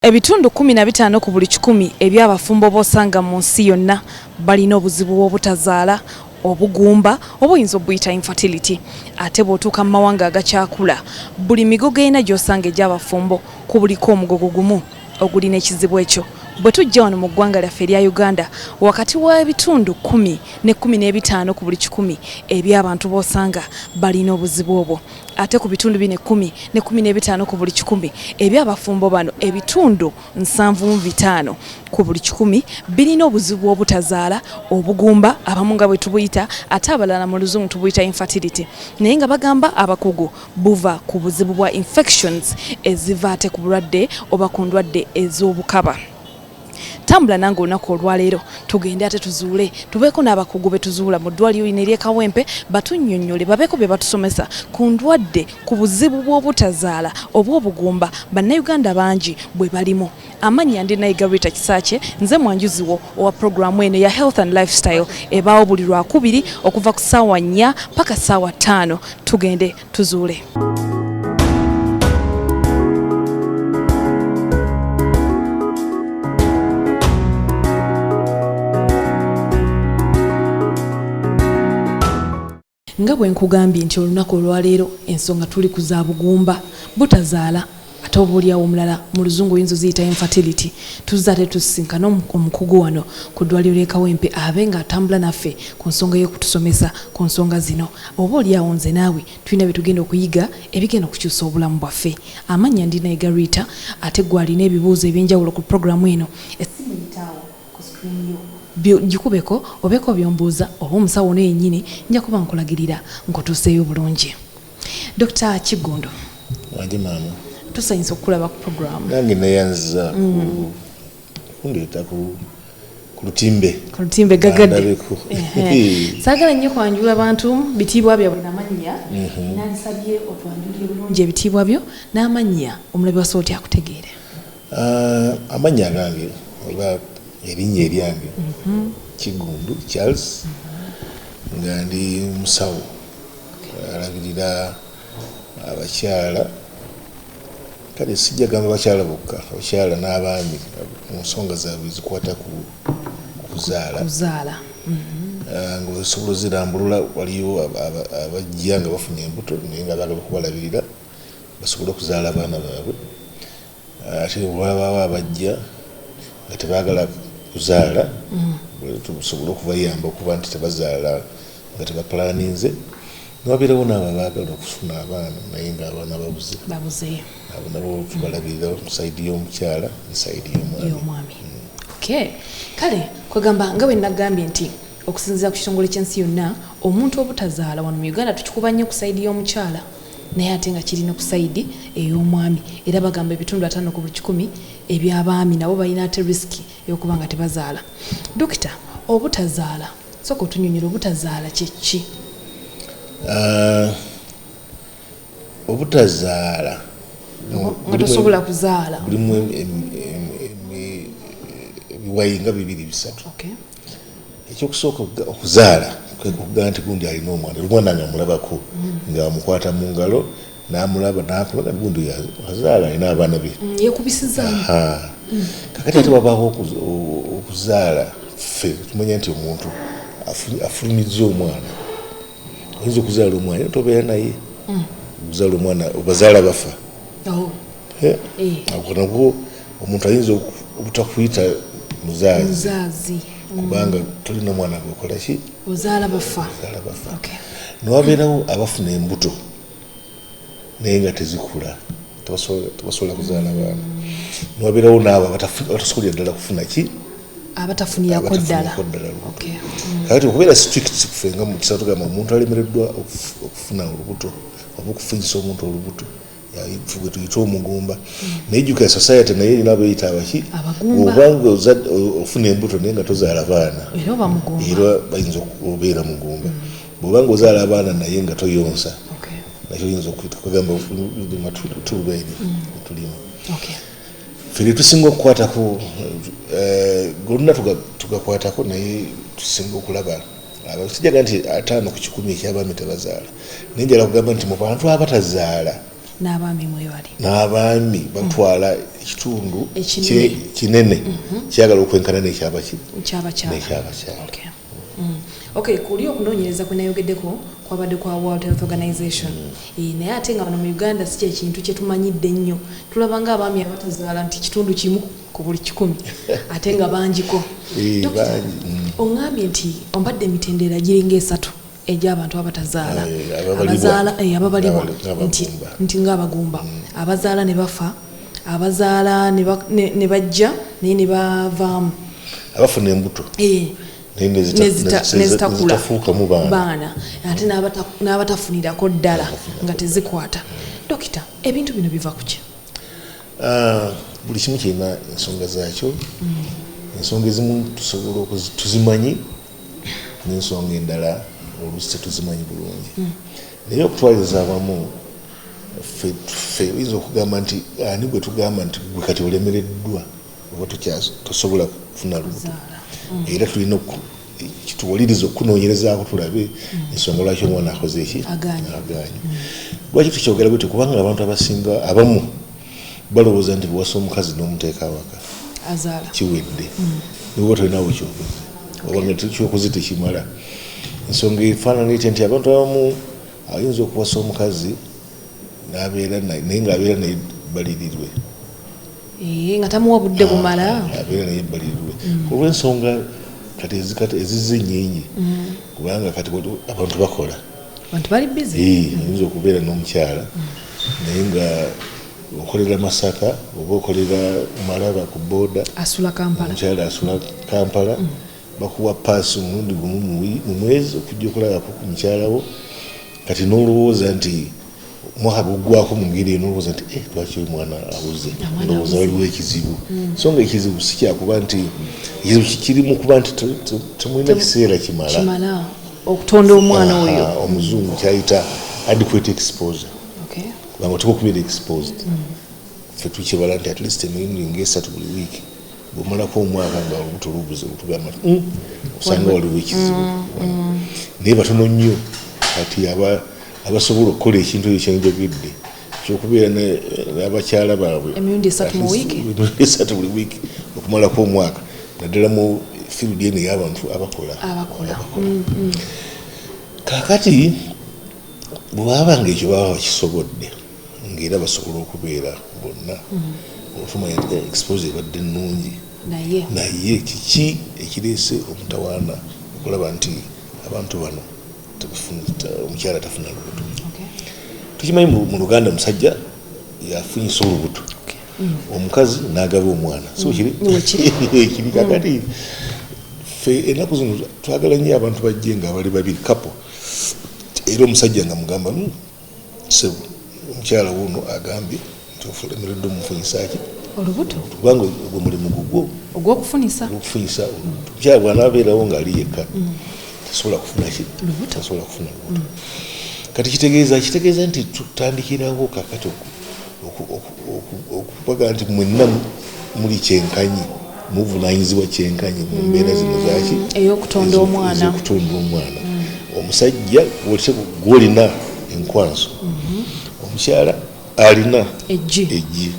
Ebitundu 15 ku buli 100 eby'abafumbo bosanga mu nsi yonna balina obuzibu bw'obutazaala, obugumba obuyinza obuyita infertility. Ate bw'otuuka mu mawanga agakyakula buli migogo ena gy'osanga egy'abafumbo kubuliko omugogo gumu ogulina ekizibu ekyo. Bwe tujja wano mu ggwanga lyaffe erya Uganda, wakati w'ebitundu 10 ne 15 ku buli 100 eby'abantu bosanga balina obuzibu obwo. Ate ku bitundu 10 ne 15 ku buli 100 eby'abafumbo bano ebitundu 75 ku buli 100 birina obuzibu obutazaala, obugumba abamu nga bwe tubuyita, ate abalala mu luzungu tubuyita infertility. Naye nga bagamba abakugu buva ku buzibu bwa infections eziva ate ku bulwadde oba ku ndwadde ez'obukaba. Tambula nange olunaku olwaleero tugende ate tuzuule, tubeeko n'abakugu betuzuula mu ddwaliro lino ery'e Kawempe batunnyonnyole, babeeko be batusomesa ku ndwadde, ku buzibu bw'obutazaala oba obugumba bannayuganda bangi bwe balimu. Amannya ndi Nayiga Rita Kisakye, nze mwanjuziwo owa programu eno ya Health and Lifestyle ebaawo buli Lwakubiri okuva ku ssaawa 4 paka ssaawa 5. Tugende tuzuule. Nga bwe nkugambye nti olunaku olwaleero ensonga tuli ku za bugumba, butazaala, ate obuulyawo omulala mu luzungu oyinza ziyita infertility. Tuzza ate tusisinkana omukugu wano ku ddwaliro ly'e Kawempe abe nga atambula naffe ku nsonga y'okutusomesa ku nsonga zino. Oba olyawo nze naawe tulina bye tugenda okuyiga ebigenda okukyusa obulamu bwaffe. Amannya ndi Nayiga Rita, ate gwe alina ebibuuzo eby'enjawulo ku programu eno. Essimu yitaawo ku screen yo. Gikubeko obeeko byombuuza oba omusawo yennyini nja kuba nkulagirira nkutuuseeyo bulungi. Dr. Kigundu, wange maama, tusanyusa okukulaba ku programu. Nange neeyanziza kundeeta ku lutimbe gagadde. Saagala nnyo kwanjula bantu bitiibwa byabwe n'amannya. Nansabye otwanjulire bulungi ebitiibwa byo n'amannya omulabi wa sooti akutegeere. Amannya gange oba erinnya eryange Kigundu Charles, nga ndi musawo alabirira abakyala, kale sijja gamba abakyala bokka, abakyala n'abaami mu nsonga zaabwe zikwata ku kuzaala. Nga osobola ozirambulula, waliyo abajja nga bafunye embuto naye nga baagala okubalabirira basobole okuzaala abaana baabwe. Ate bwabaawo abajja nga tebaagala kuzaala, tusobola okubayamba okuba nti tebazaala nga tebapulaninze. Newabeerawo n'abo abaagala okufuna abaana naye ng'abaana babuze. Abo nabo tubalabirira mu sayidi y'omukyala ne sayidi y'omwami. Kale kwegamba nga bwe nagambye nti okusinziira ku kitongole ky'ensi yonna omuntu obutazaala wano mu Uganda tukikuba nnyo ku sayidi y'omukyala naye ate nga kirina ku sayidi ey'omwami. Era bagamba ebitundu 5 ku buli 100 eby'abaami nabo balina ate risiki y'okuba nga tebazaala. Dokita, obutazaala, sooka otunnyonnyola obutazaala kye ki? Obutazaala nga tosobola kuzaala bulimu ebiwayinga 2-3. Ekyokusooka okuzaala kwe kugaa nti gundi alina omwana nga amulabako nga amukwata mu ngalo n'amulaba n'akulaga gundi azaala alina abaana be yekubisizaamu. Kakati ate wabaawo okuzaala, ffe tumanya nti omuntu afulumizza omwana. Oyinza okuzaala omwana tobeera naye, okuzaala omwana obazaala bafa. Ako nabwo omuntu ayinza obutakuyita muzaazi kubanga tolina mwana gwekola ki, ozaala bafa. Newabeerawo abafuna embuto naye nga tezikula, tebasobola kuzaala baana. Newabeerawo n'abo abatasobolera ddala kufuna ki, abatafunirako ddala. Kakati okubeera strict ffe nga mu kisatu gamba omuntu alemereddwa okufuna olubuto oba okufunyisa omuntu olubuto gwe tuyita omugumba. Naye jjukira society naye erina abeeyita abaki, obanga ofuna embuto naye nga tozaala baana era bayinza okubeera mugumba. Bw'obanga ozaala abaana naye nga toyonsa nakyo oyinza okuyita kugamba tubeeri tulimu. Ffe tusinga okukwatako goluna tugakwatako naye tusinga okulaba sijaga nti 5 ku 100 eky'abaami tebazaala. Naye njala kugamba nti mu bantu abatazaala n'abaami mwebali n'abaami batwala ekitundu Ekinene. kinene kyagala okwenkana Ekyabakyala. n'ekyabakyala. Okay, kuli okunoonyereza kwe nayogeddeko kwabadde kwa World Health Organization. Naye ate nga wano mu Uganda si kyekintu kye tumanyidde ennyo. Tulaba nga abaami abatazaala nti kitundu kimu ku buli 100 ate nga bangiko. Oŋŋambye nti ombadde emitendera giringa 3 egy'abantu abatazaala. Ababalibwa nti ng'abagumba. Abazaala ne bafa, abazaala ne bajja naye ne bavaamu. Abafuna embuto. Nezitafuukamu baana ate n'abatafunirako ddala nga tezikwata. Dokita, ebintu bino biva ku ki? Buli kimu kirina ensonga zaakyo. Ensonga ezimu tusobola tuzimanyi n'ensonga endala oluusi tetuzimanyi bulungi. Naye okutwaliza abamu ffe oyinza okugamba nti ani gwe tugamba nti gwe kati olemereddwa oba tosobola kufuna lubuto. Era tulina kituwuliriza okunoonyerezaako tulabe ensonga lwaki omwana akoze eki aganye. Lwaki tukyogera bwetyo kubanga abantu abasinga abamu balowooza nti bwewasa omukazi n'omuteeka awaka azaala kiwedde niba tolinawo kyokoze oba nga kyokoze tekimala. Ensonga efaanana etya nti abantu abamu ayinza okuwasa omukazi n'abeera naye ng'abeera naye balirirwe nga tamuwa budde bumala abeera naye balirirwe olw'ensonga kati ezizze ennyingi kubanga kati abantu bakola abantu bali busy. Oyinza okubeera n'omukyala naye nga okolera Masaka oba okolera Malaba ku booda asula Kampala. Omukyala asula Kampala bakuwa paasi omulundi gumu mu mwezi okujja okulabako ku mukyala wo kati n'olowooza nti mwaka guggwako mu ngeri n'olowooza nti lwaki omwana abuze ndowooza waliwo ekizibu. So nga ekizibu si kyakuba nti ekizibu kiri mu kuba nti temulina kiseera kimala okutonda omwana oyo. Omuzungu kyayita adequate exposure. Kubanga otuka okubeera exposed. Ffe tukibala nti at least emirundi ng'esatu buli wiiki bw'omalako omwaka nga olubuto lubuze otugamba osanga waliwo ekizibu. Naye batono nnyo kati abasobola okukola ekintu ekyo kyenjogedde ekyokubeera n'abakyala baabwe emirundi 3 mu wiiki. Emirundi 3 buli wiiki okumalako omwaka naddala mu field eno ey'abantu abakola. Kaakati bw'aba ng'ekyo baba bakisobodde ng'era basobola okubeera bonna ofumanya expose ebadde ennungi naye kiki ekireese omutawaana okulaba nti abantu bano omukyala tafuna lubuto. Tukimanyi mu Luganda musajja yafunyisa olubuto omukazi n'agaba omwana so kiri kakati ffe ennaku zino twagala nnyo abantu bajje nga bali babiri kapo era omusajja nga mugamba sebo omukyala wuno agambye nti olemeredde omumufunyisaki olubuto kubanga ogwo mulimu gugwo ogw'okufunyisa olubuto. Omukyala bw'anaabeerawo ng'ali yekka tasobola kufuna lubuto. Kati kitegeeza nti tutandikirawo kakati okubaga nti mwenna muli kyenkanyi muvunaanyizibwa kyenkanyi mu mbeera zino zaki ey'okutonda omwana. Omusajja gw'olina enkwanso omukyala alina eggi.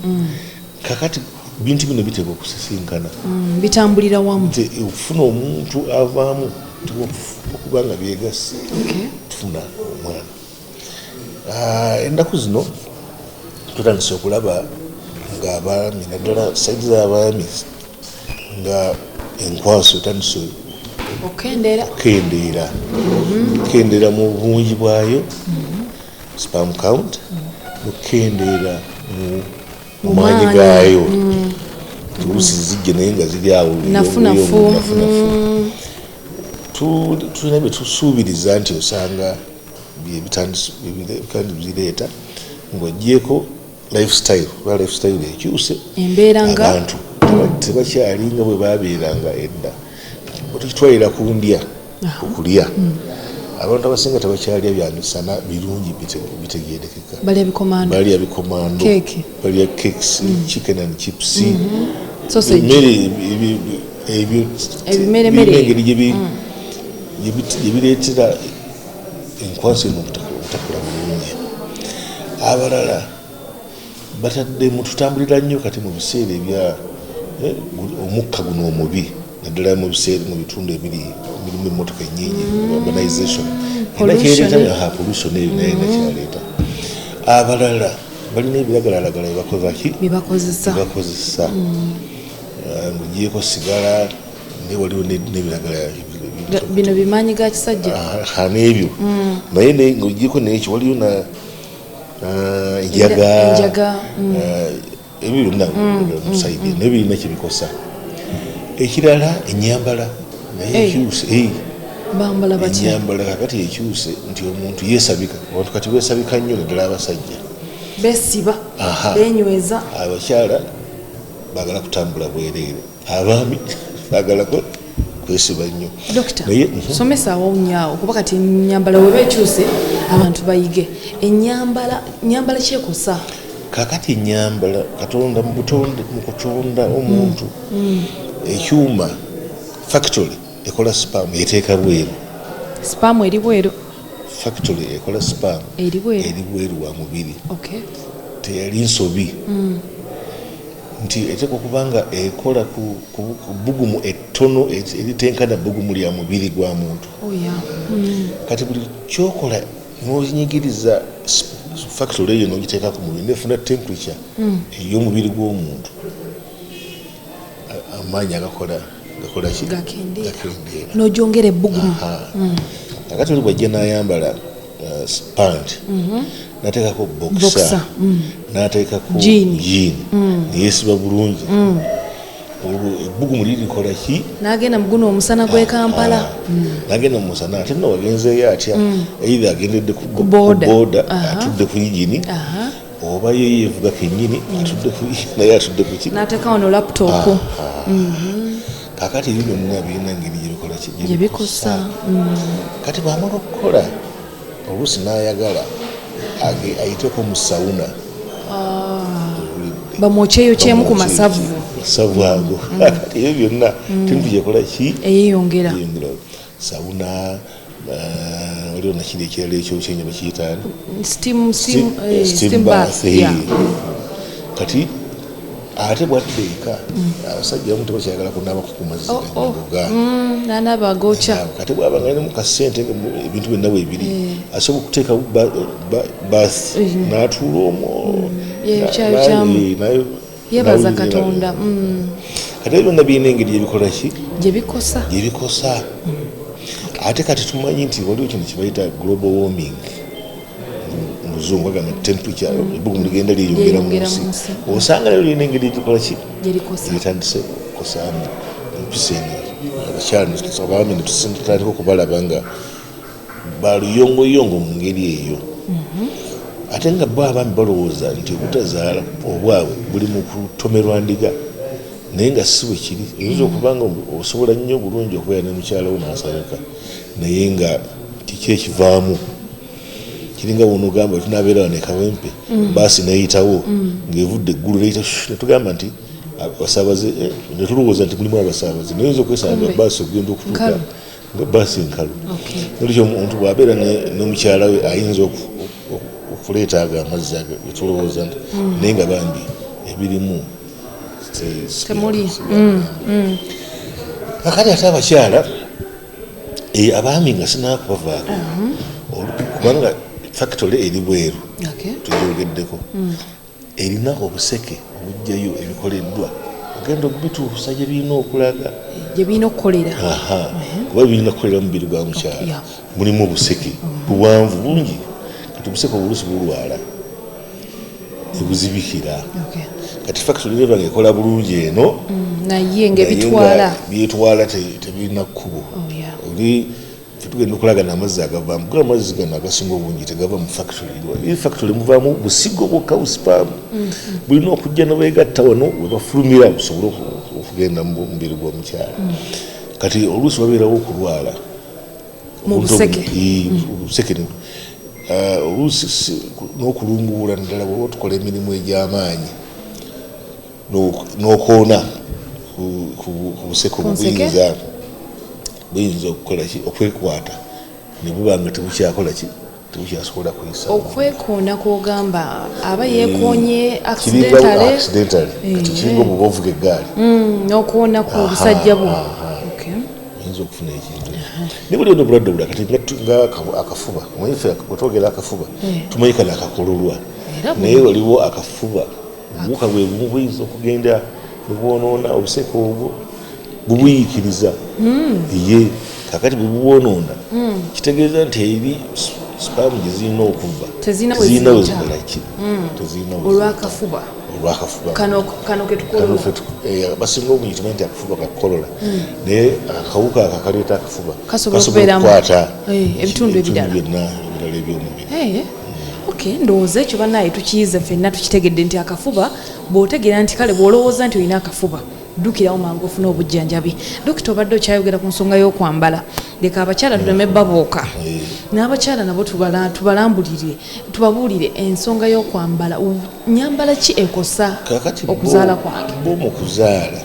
Kakati bintu bino biteekwa okusisinkana bitambulira wamu okufuna omuntu avaamu okuba nga byegasse tufuna omwana. Ennaku zino tutandise okulaba ng'abaami naddala saidi z'abaami nga enkwaso etandise okukendeera mu bungi bwayo sperm count okukendeera mu maanyi gaayo. Oluusi zijja naye nga ziri awo nafunafu. Tulina bye tusuubiriza nti osanga bireeta ng'ogyeko lifestyle ekyuse abantu tebakyalinga bwe babeeranga edda. Tukitwalira ku ndya okulya abantu abasinga tebakyalya byamisana birungi bitegeerekeka. Balya bikomando balya cakes chicken and chips engeri gyebireetera enkwanso eno obutakula bulungi. Abalala batadde mututambulira nnyo kati mu biseera ebya omukka guno omubi naddala mu biseera mu bitundu emirimu emmotoka ennyingi urbanization era pollution eyo naye nakyaleeta abalala balina ebiragalalagala bibakozesa ng'ogyeko sigala naye waliwo n'ebiragala bino bimaanyi ga kisajja n'ebyo naye ng'ogyeko n'ekyo waliyo na enjaga ebyo byonna musaidi naye birina kyebikosa ekirala enyambala naye ekyuse bambala baki enyambala kakati ekyuse nti omuntu yeesabika abantu kati beesabika nnyo naddala abasajja besiba benyweza abakyala baagala kutambula bwereere abaami baagalako kwesiba nnyo dokita somesa awo nyaawo kuba kati enyambala weba ekyuse abantu bayige enyambala kyekosa kakati enyambala katonda mu kutonda omuntu ekyuma factory ekola spam eteeka bweru spam eri bweru factory ekola spam eri bweru wa mubiri teyali nsobi nti eteeka okubanga ekola ku bugumu ettono eritenkana bugumu lya mubiri gwa muntu kati buli kyokola n'ozinyigiriza factory eyo n'ogiteeka ku mubiri nefuna temperature ey'omubiri gw'omuntu amaanyi gakola ki gakendeera n'ogyongera ebbugumu akati oli bwajja n'ayambala pant n'ateekako boxer n'ateekako jean neyeesiba bulungi ebbugumu lirikola ki n'agenda mu guno omusana gw'e Kampala n'agenda mu musana ate nno wagenzeeyo atya either agendedde ku booda atudde ku yigini oba ye yeevuga kennyini naye atudde ku ki n'ateeka wano laptop kakati ebyo byonna birina engeri gyebikola gyebikosa kati bwamala okukola oluusi n'ayagala ayiteko mu sawuna bamwokyeyo kyemu ku masavu ago kati ebyo byonna tintu gyekola ki eyeyongera sawuna waliwo nakindi ekirala ekyokyenyo bakiyitaani steam bath kati ate bwaddeeka abasajja bamu tebakyagala kunaaba ku mazzi gagoga nanaaba agokya kati bwaba nga alimu kasente ebintu byonna bwebiri asobola okuteeka bath n'atuula omwo yebaza katonda kati ebyo byonna birina engeri gyebikola ki gyebikosa ate kati tumanyi nti waliwo kino kibayita global warming muzungu agamba temperature ebbugumu ligenda lyeyongera mu nsi osanga nayo lirina engeri egikola ki litandise okukosamu empisa eno abakyala netutandika okubalaba nga baluyongoyongo mu ngeri eyo ate nga bo abaami balowooza nti obutazaala obwabwe buli mu kutomerwa ndiga naye nga si bwe kiri eyinza okubanga osobola nnyo bulungi okubeera ne mukyalawo n'asabika naye nga kiki ekivaamu kiringa wonogamba tunabeera wano ekawempe baasi neyitawo ng'evudde eggulu netugamba nti abasaabaze netulowooza nti mulimu abasaabaze nayinza okwesanga baasi okugenda okutuuka nga baasi enkalu olekyo omuntu bw'abeera n'omukyala we ayinza okuleetaaga amazzi ago getulowooza nti naye nga bambi ebirimu temuli kakati ate abakyala abaami nga sinakubavaako kubanga factory eri bweru tujogeddeko erina obuseke obujjayo ebikoleddwa ogenda okubituusa gye birina okulaga gye birina okukolera kuba birina okukolera mubiri gwa mukyala mulimu obuseke buwanvu bungi kati obuseke obulusi bulwala ebuzibikira kati factory leba ngaekola bulungi eno naye ngaebyetwala tebirina kkubo oli tugenda okulaga n'amazzi agavaamu kuba amazzi gano agasinga obungi tegava mu factory factory muvaamu busigo bwokka busipamu bulina okujja nebwegatta wano webafulumira busobole okugenda mu mubiri gw'omukyala kati oluusi wabeerawo okulwala obuseke oluusi n'okulunguula naddala bweba tukola emirimu egy'amaanyi n'okoona ku buseke buyinza okukola ki okwekwata ne buba nga tebukyakola ki tebukyasobola kuyisa okwekoona kwogamba aba yeekoonye accidentally accidentally kati kiringa obuba ovuga eggaali n'okuwona ku busajja bwo oyinza okufuna ekintu ne buli ono obulwadde obulala kati nga akafuba omanyife wetwogera akafuba tumanyika nakakololwa naye waliwo akafuba obuwuka bwe bumu buyinza okugenda nebwonoona obuseka obwo bubuyiikiriza ye kakati bwe bubwonoona kitegeeza nti eri spaamu gye zirina okuva tezirina wezikolaki olwakafuba kano ketukololwa basinga obungi tumanyi nti akafuba kakolola naye akawuka akakaleeta akafuba kasobola okukwata ebitundu ebirala ebyomubiri ndowooza ekyo bannaye tukiyize ffenna tukitegedde nti akafuba bw'otegeera nti kale bw'olowooza nti olina akafuba ddukirawo mangu ofuna obujjanjabi. Dokita obadde okyayogera ku nsonga y'okwambala, leka abakyala tuleme babooka n'abakyala nabo tubalambulire tubabuulire ensonga y'okwambala. Nyambala ki ekosa okuzaala kwange bo mu kuzaala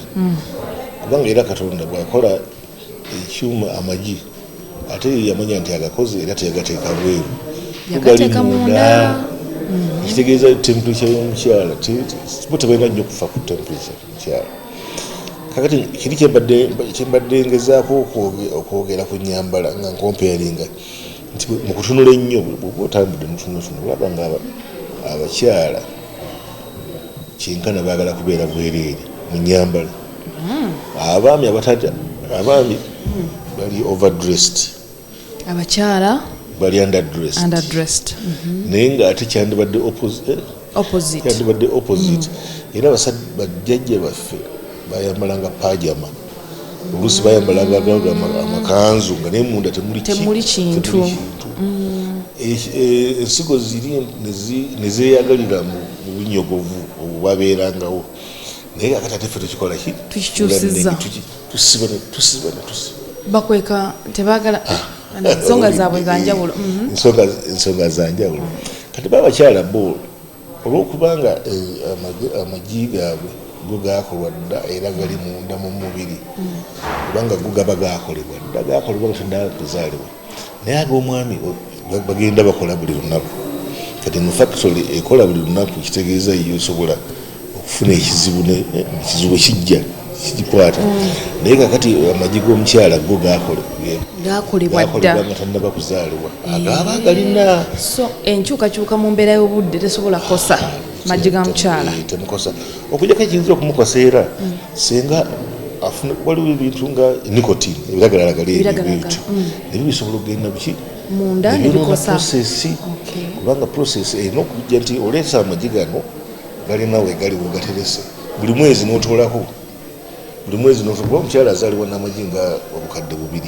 kubanga era Katonda bw'akola ekyuma amagi ate yamanya nti agakoze era teyagateeka bweru yagateeka munda. Ekitegeeza temperature y'omukyala bo tebalina nnyo okufa ku temperature y'omukyala. Kakati kiri kyembadde ngezaako okwogera ku nyambala nga nkomparinga nti mu kutunula ennyo bw'oba otambudde mutunutunu olaba nga abakyala kyenkana baagala kubeera bwereere mu nyambala. Abaami abaami bali overdressed, abakyala bali underdressed. Naye ng'ate kyandibadde opposite. Era bajjajja baffe bayambalanga pajama, oluusi bayambalanga amakanzu nga naye munda temuli kintu. Ensigo ziri ne zeeyagalira mu bunyogovu obwabeerangawo, naye kakati ate ffe tukikola ki tukikyusizza, tusiba bakweka tebaagala ensonga zaabwe za njawulo. Ensonga za njawulo. Kati baabakyala bo olw'okubanga amagi gaabwe go gaakolwa dda era gali munda mu mubiri, kubanga go gaba gaakolebwa dda gaakolebwa gatandala kuzaalibwa, naye ag'omwami bagenda bakola buli lunaku. Kati mu factory ekola buli lunaku kitegeeza yo osobola okufuna ekizibu kijja kigikwata. Naye kakati amagi g'omukyala go gaakolebwa dda nga tannaba kuzaalibwa, agaaba galina so enkyukakyuka mu mbeera y'obudde tesobola kosa magi ga mukyala temukosa. Okujjako ekiyinza okumukosa era singa afuna waliwo ebintu nga nicotine ebiragalalagala ebyo nebyo bisobola okugenda biki munda nebikosa kubanga process erina okujja nti oleesa amagi gano galina we gali wegaterese buli mwezi n'otoolako kuba omukyala azaalibwa n'amagi nga obukadde 2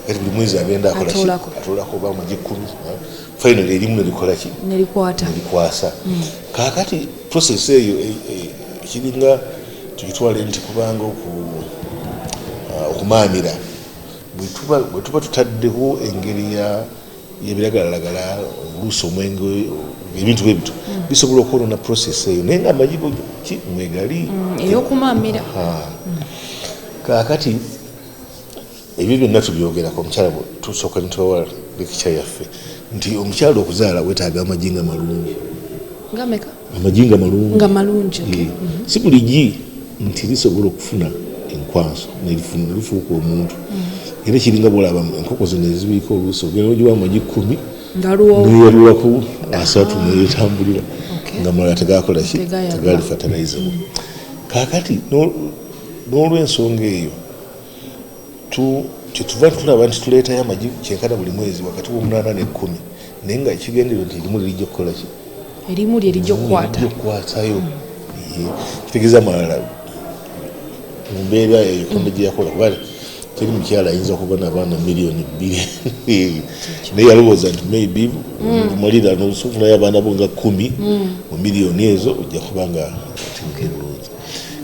kati buli mwezi agenda atoolako oba amagi 10 finally erimu nerikolaki nerikwasa. Kakati process eyo kiringa tukitwale nti kubanga okumaamira bwe tuba tutaddeho engeri y'ebiragalalagala oluusi omwenge ebintu bwe bito bisobola okwonoona process eyo, naye nga amagi ki mwegali ey'okumaamira. Kakati ebyo byonna tubyogerako omukyala tusooka nitubawa lekica yaffe nti omukyala okuzaala wetaaga amagi nga malungi. Amagi nga malungi si buli gi nti lisobola okufuna enkwanso nelifuuka omuntu. Era kiringa bwolaba enkoko zino ezibiika oluusi ogenda ogiwa amagi 10 neyalulako 3 neyetambulira nga malala tegakolaki tegali fertilizable. Kakati n'olw'ensonga eyo kyetuva tulaba nti tuleetayo amagi kyenkana buli mwezi wakati w'8 ne 10, naye nga ekigendererwa nti erimu lirijja okukola ki erimu lyerijja okukwatayo. Kitegeeza malala mu mbeera eyo gye yakola kuba teri mukyala ayinza okuba n'abaana miliyoni 2 naye yalowooza nti maybe malira nosufunayo abaana bo nga 10 mu miliyoni ezo ojja kuba nga tinkeruloozi.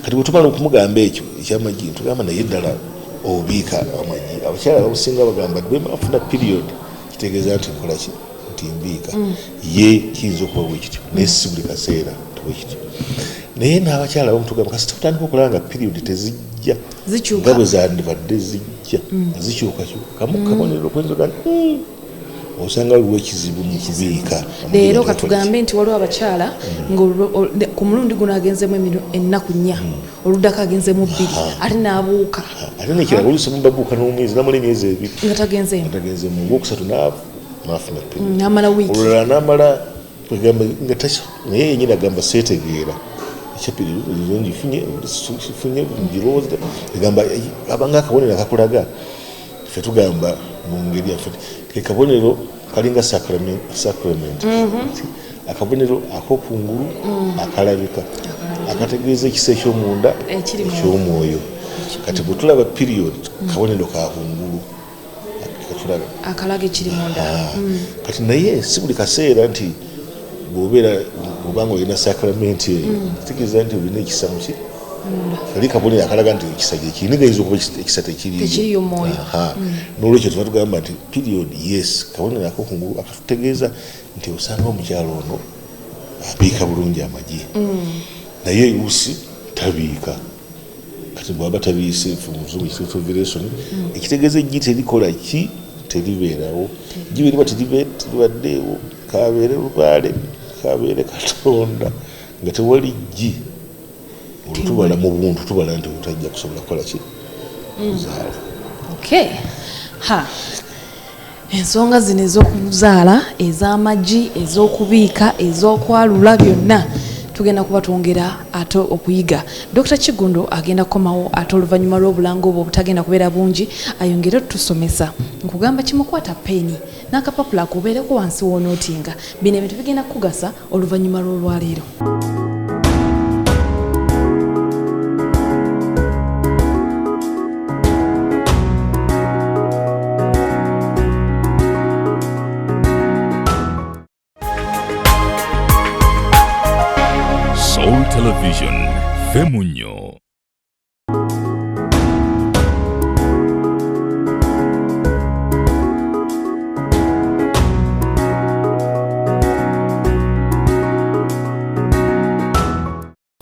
Kati bwe tumala okumugamba ekyo ekyamagi ntugamba naye ddala obiika amagi. Abakyala abasinga bagamba bwe bafuna period kitegeeza nti nkola ki nti mbiika ye kiyinza okuba bwekityo naye si buli kaseera tibwekityo. Naye n'abakyala abamu tugamba kasi tutandika okulaba nga period tezijja nga bwe zandibadde zijja zikyukakyuka. Kamu kabonero okwenzoga osanga waliwo ekizibu mu kubiika. Leero katugambe nti waliwo abakyala ku mulundi guno agenzemu ennaku 4 oluddako agenzemu 2 ate n'abuuka ate nekirala oluusi mubabuuka n'omwezi namala emyezi 2 nga tagenzemu ng'okusatu n'afuna n'amala wiiki olulala n'amala naye yenyini agamba seetegeera ekyapirifunye ngirowooza egamba abanga akabonero akakulaga ffe tugamba mu ngeri yaffe ke kabonero kalinga sacrament akabonero ak'okungulu akalabika akategeeza ekisa eky'omunda eky'omwoyo kati bwe tulaba period kabonero kakungulu katulaga akalaga ekiri munda kati naye si buli kaseera nti bw'obanga olina sacrament eyo kitegeeza nti olina ekisa muki ali kabonero akalaga nti ekisa gyekiri nigayinza okuba ekisa tekiriyo n'olwekyo tuba tugamba nti period yes kabonero ak'okungulu akatutegeeza nti osanga omukyalo ono abiika bulungi amagi naye oluusi tabiika kati bwaba tabiise muzungu kituufu ovulation ekitegeeza eggi terikola ki teribeerawo eggi beriba teribaddeewo kabeere lubaale kabeere katonda nga tewali ggi olutubala mu buntu tubala nti otajja kusobola kukola ki kuzaala. Ensonga zino ez'okuzaala ez'amagi ez'okubiika ez'okwalula byonna tugenda kuba twongera ate okuyiga. Dr. Kigundo agenda kukomawo ate oluvannyuma lw'obulanga obwo obutagenda kubeera bungi ayongere otusomesa nkugamba kimukwata peni n'akapapula akubeereko wansi w'onootinga bino ebintu bigenda kukugasa oluvannyuma lw'olwaleero. Soul Television, Femunyo.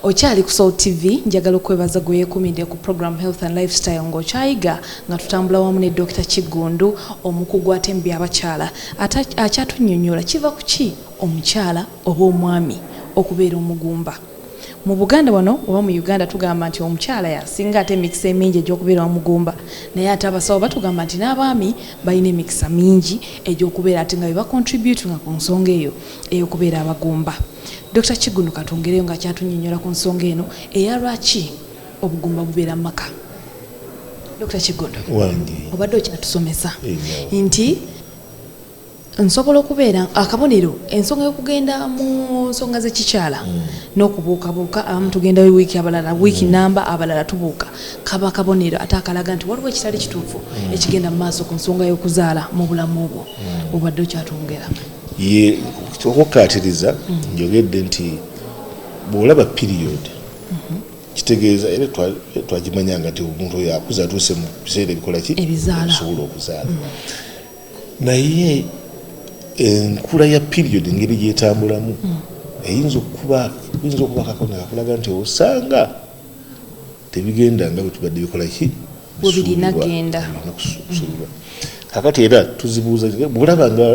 Okyali ku Soul TV njagala okwebaza gwe yeekumidde ku program Health and Lifestyle ng'okyayiga nga tutambula wamu ne Dr. Kigundo omukugu atembi abakyala akyatunnyonnyola kiva ku ki omukyala oba omwami okubeera omugumba. Mu Buganda wano oba mu Uganda tugamba nti omukyala yasinga ate emikisa emingi egy'okubeera omugumba naye ate abasawo batugamba nti n'abaami balina emikisa mingi egy'okubeera ate nga beba contribute nga ku nsonga eyo ey'okubeera abagumba. Dr. Kigundo katongereyo nga kyatunnyonnyola ku nsonga eno eya lwaki obugumba bubeera mu maka. Dr. Kigundo obadde okyatusomesa nti nsobola okubeera akabonero ensonga y'okugenda mu nsonga z'ekikyala n'okubuukabuuka abamu tugendayo wiiki abalala wiiki namba abalala tubuuka kaba akabonero ate akalaga nti waliwo ekitali kituufu ekigenda mu maaso ku nsonga y'okuzaala mu bulamu obwo obadde okyatwongera. Okukkaatiriza njogedde nti bw'olaba period kitegeeza era twagimanyanga nti omuntu oyo akuza atuuse mu biseera ebikola ki ebisobola okuzaala naye enkula ya period engeri gyetambulamu eyinza okuba akakona kakulaga nti osanga tebigenda nga bwe tubadde bikola ki bwebirinagenda kakati era tuzibuuza bwolaba nga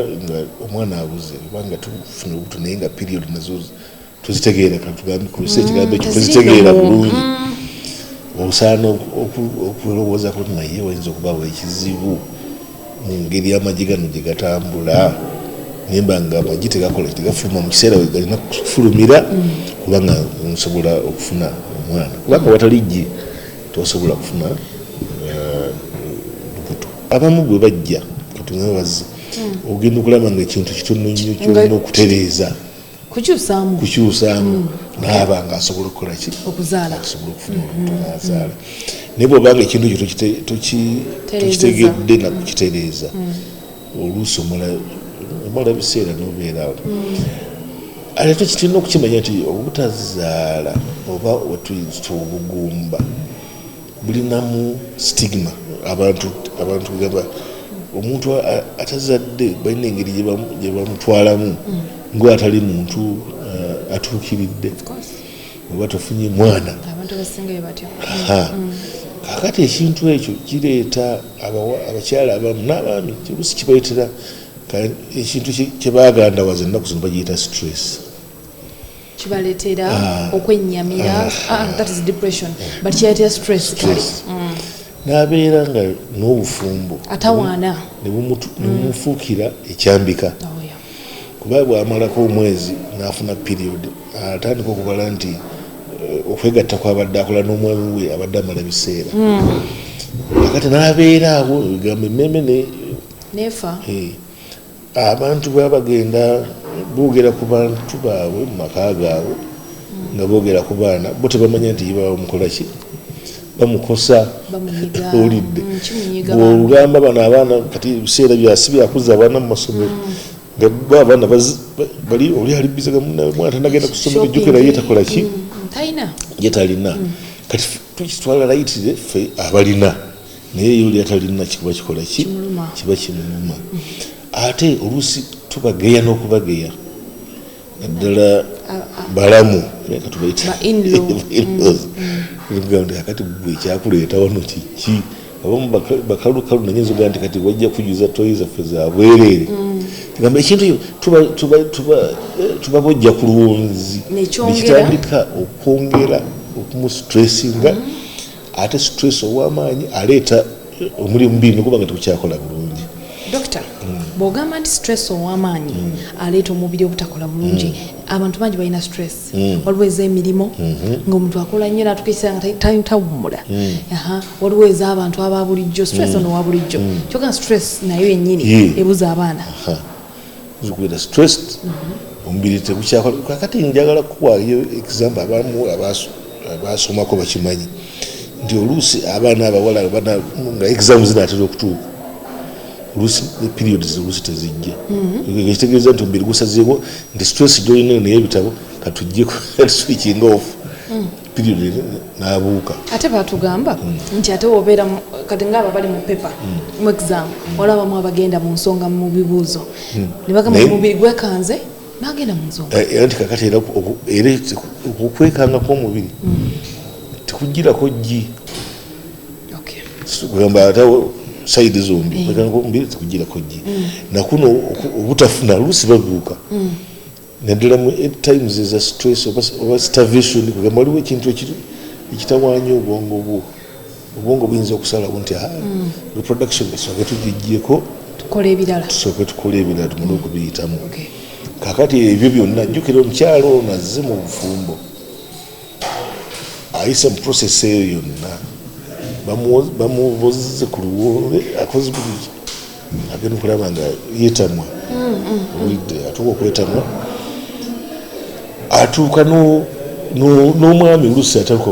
omwana abuze obanga tufuna obuto naye nga period nazo tuzitegeera katugambe kuluse ekigambo ekyo tuzitegeera bulungi osaana okulowoozaako naye wayinza okubaawo ekizibu mu ngeri y'amagi gano gye gatambula nimba nga amagi tegafuluma mu kiseera we galina kufulumira kubanga nsobola okufuna omwana kubanga watali ggi tosobola kufuna lubuto. Abamu bwe bajja katungabazi ogenda okulaba nga ekintu kitono nnyo kyolina okutereeza kukyusaamu naaba nga asobola okukola ki okuzaala asobola okufuna olubuto n'azaala naye bw'obanga ekintu ekyo tokitegedde nakukitereeza oluusi omala biseera n'obeerawo ate tulina okukimanya nti obutazaala oba wetuyita obugumba bulinamu stigma. Abantu gamba omuntu atazadde balina engeri gye bamutwalamu ng'atali muntu atuukiridde oba tofunye mwana. Kakati ekintu ekyo kireeta abakyala abamu n'abaami kibusi kibaletera ekintu kyebagandawaza ennaku zino bagiyita stress kibaletera okwenyamira that is depression but kibaletera stress kale n'abeera nga n'obufumbo atawaana nebumufuukira ekyambika kuba bwamalako omwezi n'afuna period atandika okubala nti okwegatta kwabadde akola n'omwami we abadde amala biseera akati n'abeera awo egamba emmeme nefa abantu bwabagenda boogera ku bantu baabwe mu maka gaabwe nga boogera ku baana bo tebamanya nti bamukolaki bamukosa olidde bwogamba bano abaana kati ebiseera byasi byakuza abaana mu masomero nga abaana bali oli ali bizaga mwana tanagenda ku ssomero ejjukira ye takolaki ye talina kati tukitwala layitire ffe abalina naye ye oli atalina kikuba kikolaki kiba kimuluma ate oluusi tubageya n'okubageya naddala balamu kati gwe ekyakuleeta wano kiki abamu bakalukalu nanye nzoga nti kati wajja kujuza toyi zaffe za bwereere gamba ekintu ekyo tubabojja ku luwonzi nekitandika okwongera okumusitressinga ate stress ow'amaanyi aleeta omulimu mbibi nokuba nga tekukyakola bulungi Doctor, bw'ogamba nti stress ow'amaanyi aleeta omubiri obutakola bulungi abantu bangi balina stress waliwo ez'emirimu ng'omuntu akola nnyo n'atuuka nga tawummula waliwo ez'abantu aba bulijjo stress ono wa bulijjo kyokka stress nayo yennyini ebuza abaana zikubeera stressed omubiri tegukyakola kakati njagala kuwaayo example abamu abasomako bakimanyi nti oluusi abaana abawala nga exam zinaatera okutuuka oluusi periods oluusi tezijja ekitegeeza nti omubiri gusazeeko nti stress gyolina naye ebitabo katujjeko switching off period n'abuuka ate batugamba nti ate wobeera kati ngaaba bali mu pepa mu exam walabamu abagenda mu nsonga mu bibuuzo ne bagamba omubiri gwekanze n'agenda mu nsonga era nti kakati era okwekanga kw'omubiri tekugirako ggi kugamba ate saidi zombi mbiri tekugirako ggi nakuno obutafuna luusi babuuka naddala mu times eza stress oba starvation kugamba waliwo ekintu ekitawaanya obwongo buyinza okusalawo nti reproduction esooke tugijjeko tusooke tukole ebirala tumule okubiyitamu kakati ebyo byonna jjukira omukyalo ono azze mu bufumbo ayise mu process eyo yonna bamubozze ku luwole akoze bulungi agenda okulaba nga yeetamwa obulidde atuuka okwetamwa atuuka n'omwami oluusi ataluka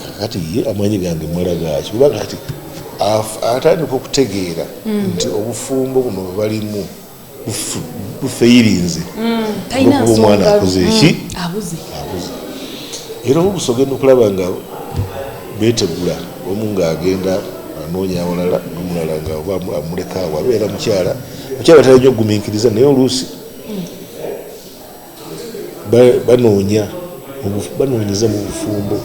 kakati ye amaanyi gange mwala gaaki kubanga kati atandika okutegeera nti obufumbo buno balimu bufeyirinze okuba omwana akoze eki abuze era obuso ogenda okulaba nga beetegula omu ng'agenda anoonya awalala n'omulala nga oba amuleka awo abeera mukyala talinyo okugumiikiriza naye oluusi banoonyeza mu bufumbo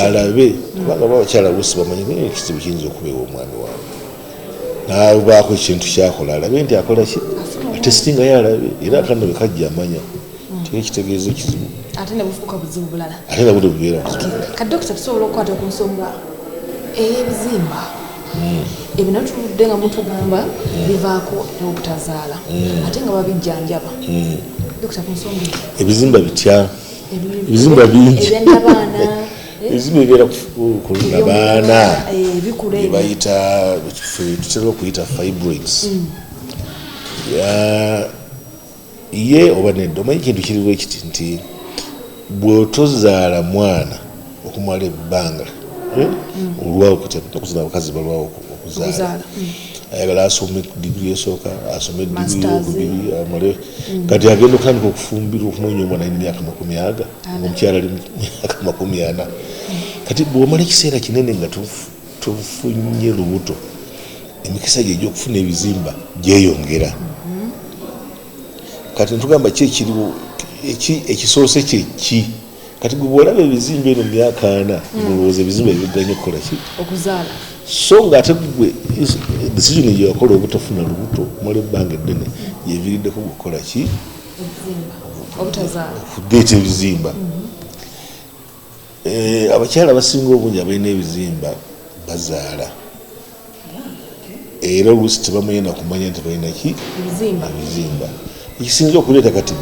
alabe kubanga babakyala oluusi bamanyi naye ekizibu kiyinza okubeewa omwami waabwe n'abaako ekintu kyakola alabe nti akola ki ate singa ye alabe era akana bwe kajja amanya ekitegeeza ekizibu ate ne bufuuka buzibu bulala ate nabwo tebubeera buzibu kadokita tusobola okukwata ku nsonga ey'ebizimba ebyo nabyo tuludde nga mutugamba bivaako n'obutazaala ate nga babijjanjaba dokita ku nsonga ebizimba bitya ebizimba bingi ebizimba bibeera kulunda baana bebayita tutera okuyita fibroids ye oba nedda omanyi kintu kiriwo ekiti nti bw'otozaala mwana okumala ebbanga olwawo kutekuza abakazi balwawo okuzaala ayagala asome digiri esooka asome digiri yokubiri amale kati agenda okutandika okufumbirwa okunoonya omwana alina emyaka 40 omukyala ali myaka 40 kati bw'omala ekiseera kinene nga tofunye lubuto emikisa gye egy'okufuna ebizimba gyeyongera kati ntugamba ki ekiriwo ekisoose kyeki kati gwe bw'olaba ebizimbe eno mu myaka 4 ng'olowooza ebizimbe ebiganye okukola ki okuzaala so ng'ate gwe decision gyewakola obutafuna lubuto omala ebbanga eddene yeviiriddeko gukola ki obutazaala okudeeta ebizimba abakyala abasinga obungi abalina ebizimba bazaala era oluusi tebamanyenda kumanya nti balina ki ebizimba ekisinza okuleeta kati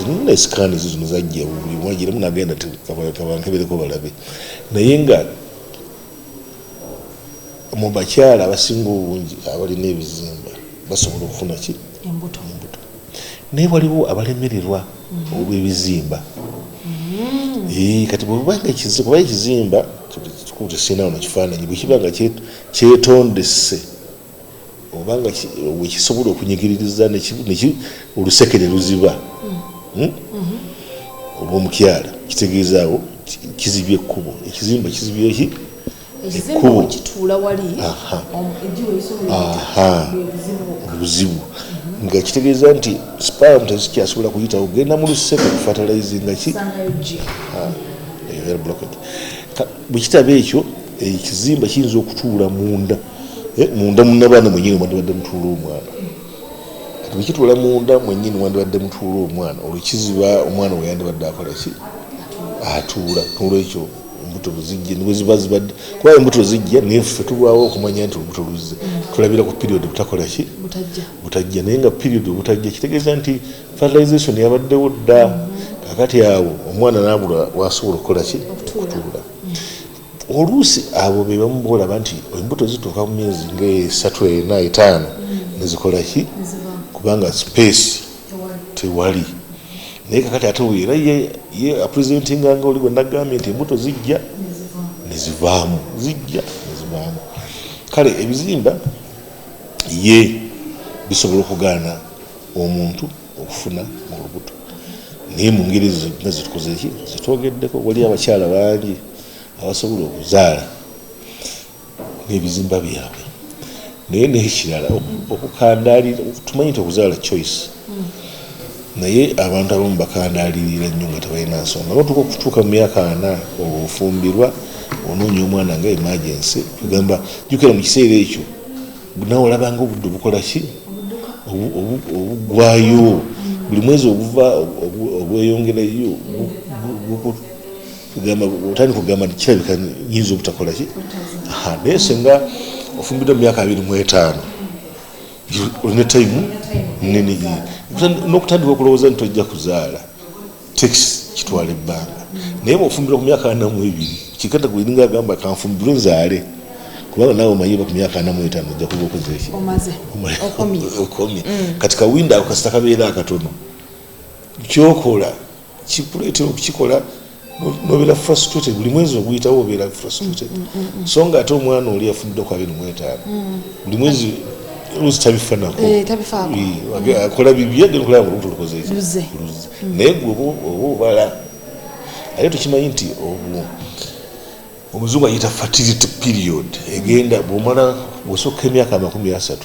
nina esikaani ezo zino zajja buli mwagiramu nagenda kabankebereko balabe naye nga mu bakyala abasinga obungi abalina ebizimba basobola okufuna ki embuto naye waliwo abalemererwa olw'ebizimba kati bwebanga ekizimba tesinawo nakifaananyi bwekibanga kyetondese obanga wekisobola okunyigiririza olusekere luziba olw'omukyala kitegeezaawo kizibye ekkubo ekizimba kizibye eki ekkubo kituula wali obuzibu nga kitegeeza nti spam tezikyasobola kuyitawo genda mu luseke kufatalizinga ki bwekitaba ekyo ekizimba kiyinza okutuula munda munnabaana mwenyini mwandibadde mutuula omwana kati bwekituula munda mwenyini mwandibadde mutuula omwana olwekiziba omwana weyandibadde akola ki atuula nolwekyo embuto bwezijja nibweziba zibadde kuba embuto zijja naye ffe tulwawo okumanya nti olubuto luzze tulabira ku period butakola ki butajja naye nga period butajja kitegeeza nti fertilization yabaddewo dda kakati awo omwana nabula wasobola okukola ki kutuula oluusi abo be bamu boolaba nti embuto zituuka mu myezi nga 3 4 5 nezikola ki kubanga space tewali naye kakati ate era ye apresentinga nga oli bwe nagambye nti embuto zijja nezivaamu kale ebizimba ye bisobola okugaana omuntu okufuna mu lubuto naye mu ngeri zonna zitukozeeki zitwogeddeko wali abakyala bangi abasobola okuzaala n'ebizimba byabwe naye nekirala okukandaalira tumanyi nti okuzaala choice naye abantu abamu bakandaalirira nnyo nga tebalina nsonga notuka okutuuka mu myaka 4 ofumbirwa onoonya omwana nga emergency tugamba jukira mu kiseera ekyo nawe olabanga obudde obukola ki obugwayo buli mwezi oguva obweyongerayo otandika kugamba nti kirabika nyinza obutakola ki naye senga ofumbidde mu myaka 25 olina time nene n'okutandika okulowooza nti tojja kuzaala tex kitwala ebbanga naye bwofumbira ku myaka 42 kikata kulinga agamba kanfumbirwe nzaale kubanga naawe omanyiba ku myaka 45 ojja kuba okozeeki okomye kati kawinda ako kasita kabeera akatono kyokola kikuleetera okukikola nobeera frustrated buli mwezi oguyitawo obeera frustrated so nga ate omwana oli afumbidde ku 25 buli mwezi luzi tabifanako akola bibye genokolaa olubuto lukozeeki naye gwe oba obala ate tukimanyi nti omuzungu ayita fertility period egenda bwomala bwosooka emyaka 30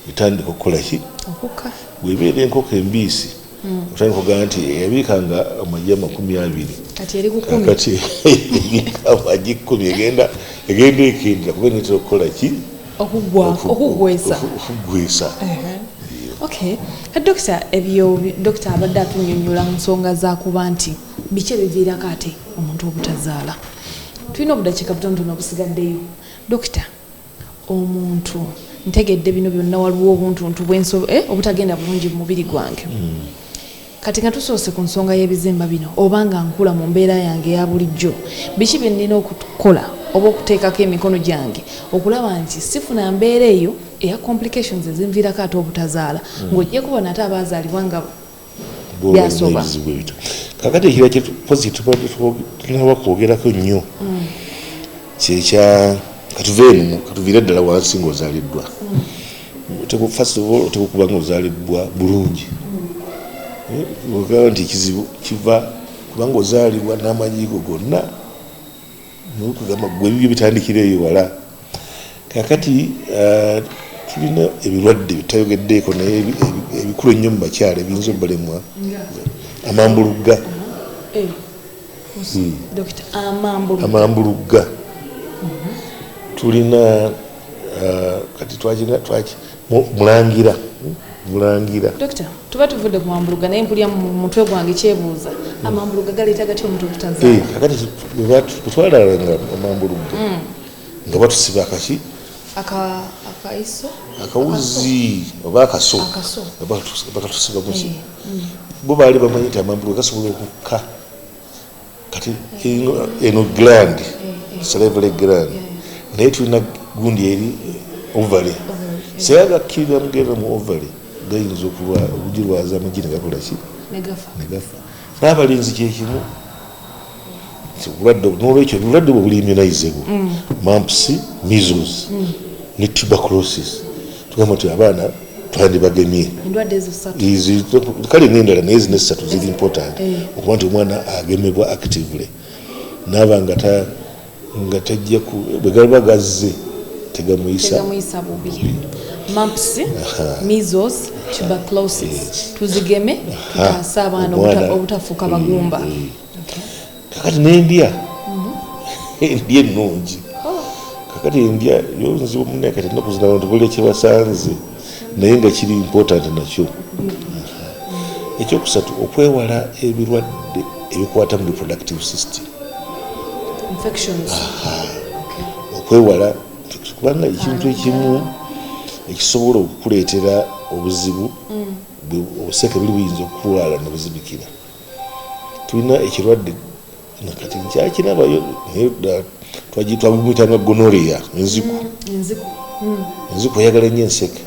etandika okukola ki bwebeera enkoko embiisi otandika okugamba nti eyabiikanga amagi 20 kati amagi 10 egenda ekendera kuba netera okukola ki okugwesa okay dokita ebyo dokita abadde atunyonnyola mu nsonga zakuba nti biki ebiviirako ate omuntu obutazaala tulina obudakiika butonotono obusigaddeyo dokita omuntu ntegedde bino byonna waliwo obuntuntu obutagenda bulungi mu mubiri gwange kati nga tusoose ku nsonga y'ebizimba bino obanga nkula mu mbeera yange eya bulijjo biki bye nnina okukola oba okuteekako emikono gyange okulaba nti sifuna mbeera eyo eya complications ezinviirako ate obutazaala ng'ojje kubona ate abaazaalibwa nga byasoba kakati ekira kyetulina kwogerako nnyo kyekya katuviire ddala wansi ng'ozaaliddwa first of all otekukuba nga ozaaliddwa bulungi ogamba nti ekizibu kiva kubanga ozaalibwa n'amanyigo gonna nokugamba gwe bibyo bitandikira eyo wala kakati tulina ebirwadde bitayogeddeeko naye ebikulu ennyo mu bakyala ebiyinza obbalemwa amambulugga Dokita amambuluga amambuluga tulina kati twaki mulangira Dokita tuba tuvudde ku mambuluga naye mpulya mu mutwe gwange kyebuuza amambuluga galeeta gatya omuntu obutazaala kakati bwetwalalanga amambuluga nga batusiba akaki akaiso akawuzi oba akaso bakatusiba muki bo baali bamanyi nti amambuluga gasobola okukka kati eno gland salivary gland naye tulina gundi eri ovary seyagakkirira mugenda mu ovary gayinza okugirwaza amagi negakola ki negafa n'abalenzi kyekimu nolwekyo obulwadde bwe buli immunizable mumps measles ne tuberculosis tugamba nti abaana twandibagemye kale nendala naye zino esatu ziri important okuba nti omwana agemebwa actively naaba nga tajja bwe gaba gazze tegamuyisa bubi mumps measles tuberculosis tuzigeme tutaasa abaana obutafuuka bagumba kakati nendya endya ennungi kakati endya yonzibu munnaye kati ennaku zino abantu buli kyebasanze naye nga kiri important nakyo ekyokusatu okwewala ebirwadde ebikwata mu reproductive system infections okwewala kubanga ekintu ekimu ekisobola okukuleetera obuzibu obuseke buli buyinza okukwala nebuzibikira tulina ekirwadde nakati nkyakirabayo naye twabimuyitanga gonorrhea enziku eyagala nnyo enseke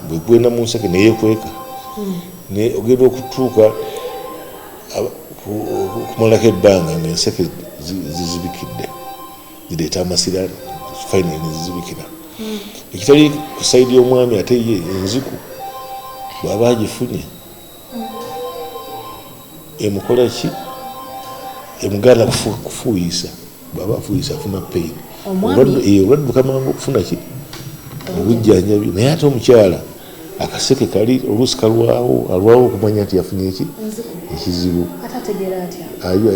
bwegwenda mu nseke neyekweka ogenda okutuuka kumalako ebbanga ngaenseke zizibikidde zireeta amasira final nezizibikira ekitali ku saidi y'omwami ate ye enziku bwaba agifunye emukola ki emuganda kufuuyisa bwaba afuuyisa afuna pain olwadde bukamangu okufuna ki obujjanjabi naye ate omukyala akaseke kali oluusi alwawo okumanya nti yafunye eki ekizibu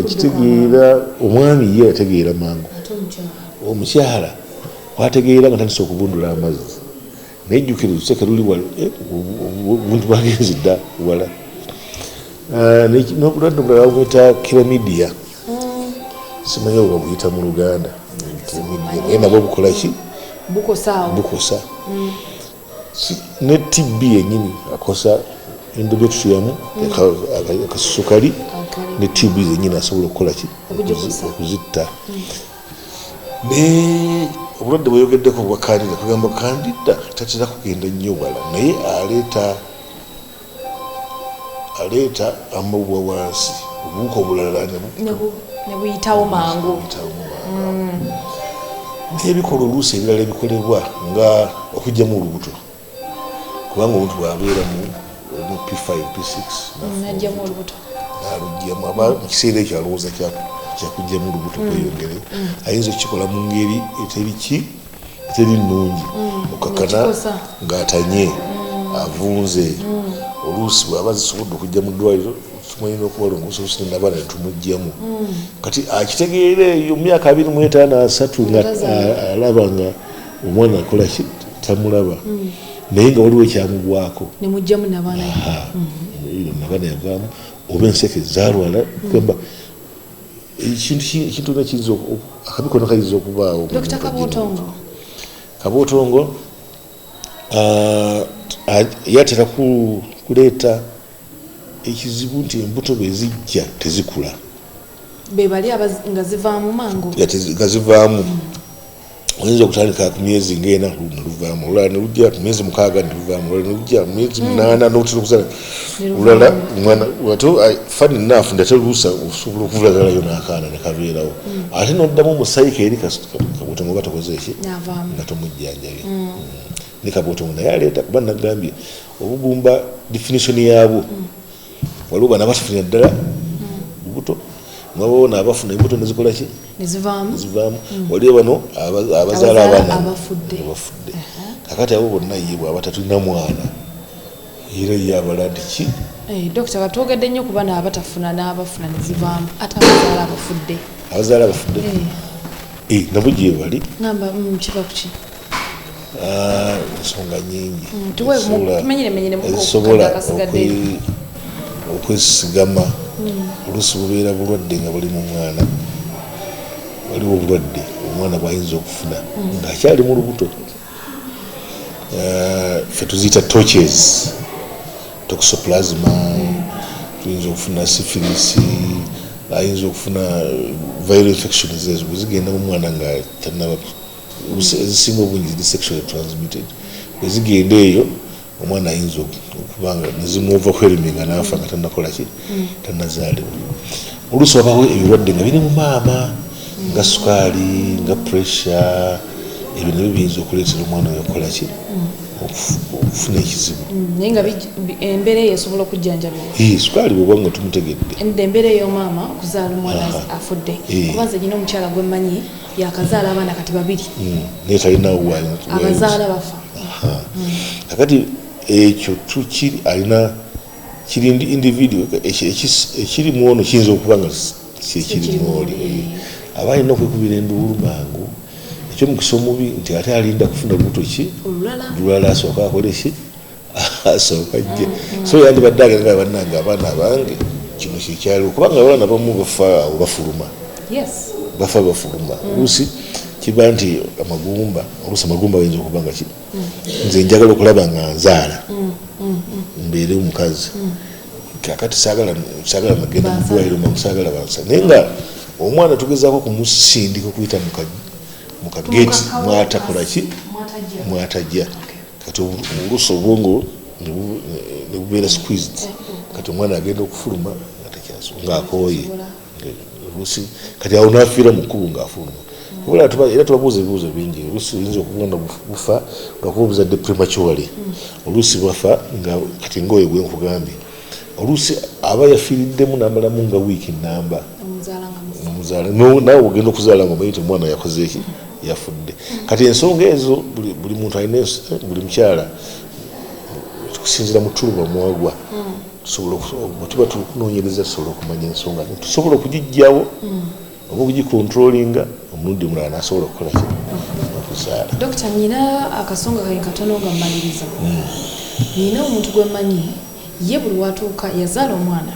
akitegeera omwami ye ategeera mangu omukyala wategeera nga tandisa okubundula amazzi nejjukira oluseke luli buntu bwagenzi dda wala n'obulwadde bulala bweta kiramidia simanyi oba buyita mu luganda naye nabwo bukola ki bukosa ne TB yenyini akosa endometrium akasusukali ne TB zenyini asobola okukola ki okuzitta ne obulwadde bweyogeddeko bwa kandida kugamba kandida tatera kugenda nnyo wala naye aleeta amabwa wansi obuwuka obulala nebuyitawo mangu naye ebikola oluusi ebirala ebikolebwa nga okugyamu olubuto kubanga omuntu bwabeera mu P5 P6 najjamu olubuto alugyamu aba mukiseera ekyo alowooza kyakugyamu olubuto kweyongere ayinza okukikola mu ngeri eteri nnungi okakana ng'atanye avunze oluusi bwaba zisobodde okujja mu ddwaliro tumanyina okubalongosa oluusi nabaana netumugjamu kati akitegeera eyo mu myaka 25-30 nga alaba nga omwana akola ki tamulaba naye nga waliwo ekyamugwako nemugjamu nabaana yavaamu oba enseke zalwala kugamba ekintu na kiyinza akabikono kayinza okubaawo Dr. Kabotongo yatera kuleeta ekizibu nti embuto bwezijja tezikula bebali nga zivaamu mangu nga zivaamu oyinza okutandika ku myezi ng'ena luvaamu olulala nelujja ku myezi 6 neluvaamu olulala nelujja ku myezi 8 n'okutera okuzala olulala mwana wato fani naafu ndate luusa osobola okuvulagalayo n'akaana nekabeerawo ate n'oddamu musayika eri Kabotongo oba tokoze eki nga tomujjanjabye ne Kabotongo naye aleeta kuba nagambye obugumba definition yaabwo waliwo bana batufunira ddala lubuto mwabo n'abafuna embuto nezikola ki nezivaamu waliwo bano abazaala abaana abafudde kakati abo bonna ye bwaba tatulina mwana era ye abala nti ki Dokita katwogedde nnyo ku bana abatafuna n'abafuna ne zivaamu ate abazaala abafudde. Abazaala abafudde nabo gye bali ngamba kiba kuki ensonga nyingi ezisobola okwesigama oluusi bubeera bulwadde nga buli mu mwana waliwo obulwadde omwana bwayinza okufuna ng'akyali mu lubuto ffe tuziyita torches toxoplasma tuyinza okufuna syphilis ayinza okufuna viral infections ezo bwe zigenda mu mwana nga tanaba ezisinga obungi ziri sexually transmitted bwe zigenda eyo omwana ayinza okubanga nezimuva kweriminga n'afa nga tanakola ki tanazaalibwa oluusi wabawo ebirwadde nga biri mu maama nga sukaali nga pressure ebyo nabyo biyinza okuleetera omwana oyo okukola ki okufuna ekizibu naye nga embeera eyo esobola okujjanjabibwa sukaali bweba nga tumutegedde embeera ey'omama okuzaala omwana afudde kubanza gina omukyala gwe mmanyi yakazaala abaana kati 2 naye talinawo abazaala bafa kakati ekyo tukiri alina kiri individual ekiri mu ono kiyinza okuba nga kiri mu oli aba alina okwekubira enduulu mangu ekyomukisa omubi nti ate alinda kufuna lubuto ki olulala asooka akole ki asooka jje so yandibadde agenda bannanga abaana abange kino kyekyaliwo kubanga abaana bamu bafa bafuluma oluusi kiba nti amagumba oluusi amagumba bayinza okuba nga nze njagala okulaba nga nzaala mbeere omukazi kakati saagala nagenda mu ddwaliro saagala bansa naye nga omwana tugezaako kumusindika okuyita mu kageti mwatakola ki mwatajja kati oluusi obwongo ne bubeera squeezed kati omwana agenda okufuluma ng'akooye oluusi kati awo n'afiira mu kkubo ng'afuluma era tubabuuza ebibuuzo bingi oluusi oyinza okubona bufa ngakuba obuzadde prematurely oluusi bafa nga kati ngaoyo gwe nkugambye oluusi aba yafiiriddemu n'amalamu nga wiiki namba omuzaala nawe ogenda okuzaala nga omanyi ti omwana yakoze eki yafudde kati ensonga ezo buli muntu alina buli mukyala tukusinzira mu tuluba mwagwa tuba tukunoonyereza tusobola okumanya ensonga tusobola okugijjawo oba okugikontrolinga omulundi mulala nasobola okukola ki okuzaala. Dokita, nyina akasonga kaye katono nga mmaliriza. Nyina omuntu gwe mmanyi ye buli watuuka yazaala omwana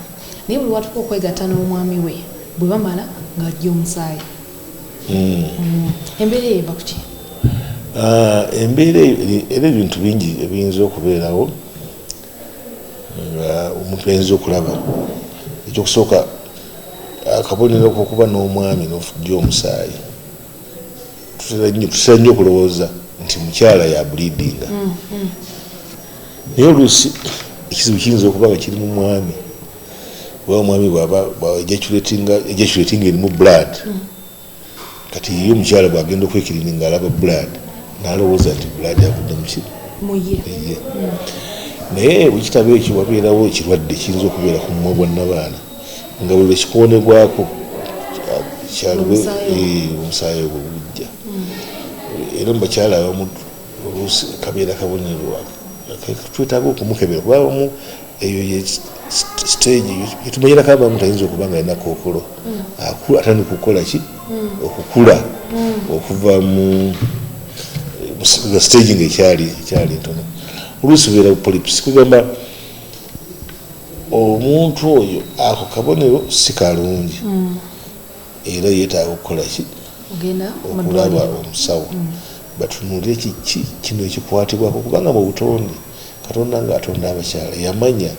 naye buli watuuka okwegatta n'omwami we bwe bamala ng'ajja omusaayi. Embeera eyo eba kuki? Embeera era ebintu bingi ebiyinza okubeerawo nga omuntu ayinza okulaba. Ekyokusooka akabonero kokuba n'omwami n'ofujja omusaayi tutera nnyo okulowooza nti mukyala ya bleedinga naye oluusi ekizibu kiyinza okuba nga kiri mu mwami oba omwami bwaba ejaculatinga erimu blood kati ye omukyala bwagenda okwekirininga alaba blood n'alowooza nti blood yavudde muye naye bwekitabo ekyo wabeerawo ekirwadde kiyinza okubeera ku mumwa gwa nnabaana nga buli lwekikoonebwako kyaliwe omusaayi ogwo gujja era mubakyala abamu oluusi kabeera kabonero twetaaga okumukebera kuba abamu eyo ye stage yetumanyirako abamu tayinza okuba nga alina kookolo atandika okukola ki okukula okuva mu stage nga ekyali ntono oluusi beera polyps kugamba omuntu oyo ako kabonero si kalungi era yeetaaga okukola ki okulaba omusawo batunulire kiki kino ekikwatibwako kubanga mu butonde Katonda nga atonda abakyala yamanya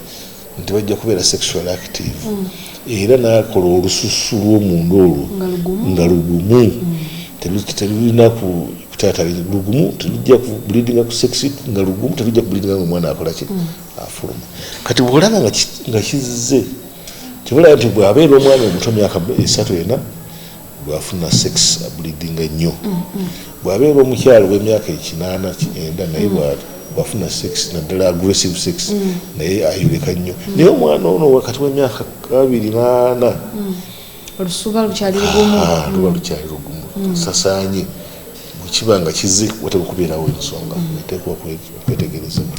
nti bajja kubeera sexual active era n'akola olususu lw'omundu olwo nga lugumu terulina kutaata lugumu terujja kubulidinga ku sexy nga lugumu terujja kubulidinga nga omwana akola ki afuluma kati bwolaba nga kizze kibulaba nti bw'abeera omwana omuto myaka 3 bw'afuna sex abulidinga nnyo bw'abeera omukyalo w'emyaka 8 9 naye bw'afuna sex naddala aggressive sex naye ayoleka nnyo naye omwana ono wakati w'emyaka 2 olusuba lukyali lugumu sasaanye bwekiba nga kize watera okubeerawo ensonga eteekwa kwetegerezebwa.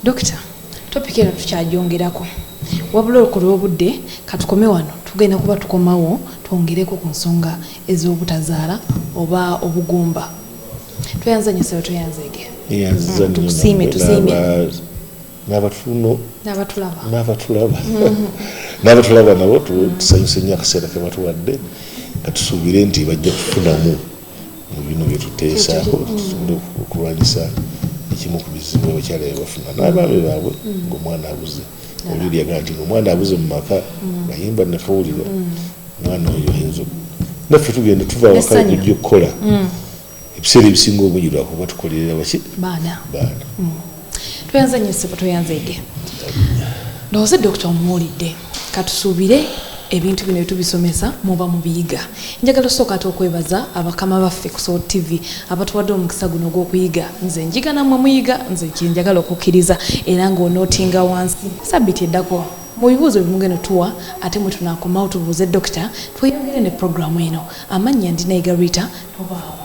Dokita, topiki eno tukyagyongerako wabula olw'obudde katukome wano tugenda kuba tukomawo twongereko ku nsonga ez'obutazaala oba obugumba. Tweyanzanyise toyanzege tusiime n'abatulaba nabo tusanyuse nnyo akaseera ke batuwadde katusuubire nti bajja kufunamu mu bino bye tuteesaako tusobole okulwanyisa ekimu ku bizibu abakyala bye bafuna n'abaami baabwe ng'omwana abuze oluli yagala nti ng'omwana abuze mu maka bayimba nakawuliro omwana oyo ayinza naffe tugenda tuva awaka okujja okukola ebiseera ebisinga obungi lwakuba tukolerera baki baana. Tweyanzanyise toyanzege ndowooza dokita omuwulidde katusuubire ebintu bino tubisomesa muba mubiyiga. Njagala sooka ate okwebaza abakama baffe ku Soul TV abatuwadde omukisa guno gw'okuyiga. Nze njiga nammwe muyiga, nze kyenjagala okukkiriza era ng'onootinga wansi sabbiiti eddako mu bibuuzo bimugeno tuwa ate mwe tunaakomawo tubuuze dokita tweyongere ne programu eno. Amannya ndi Naiga Rita tobaawo.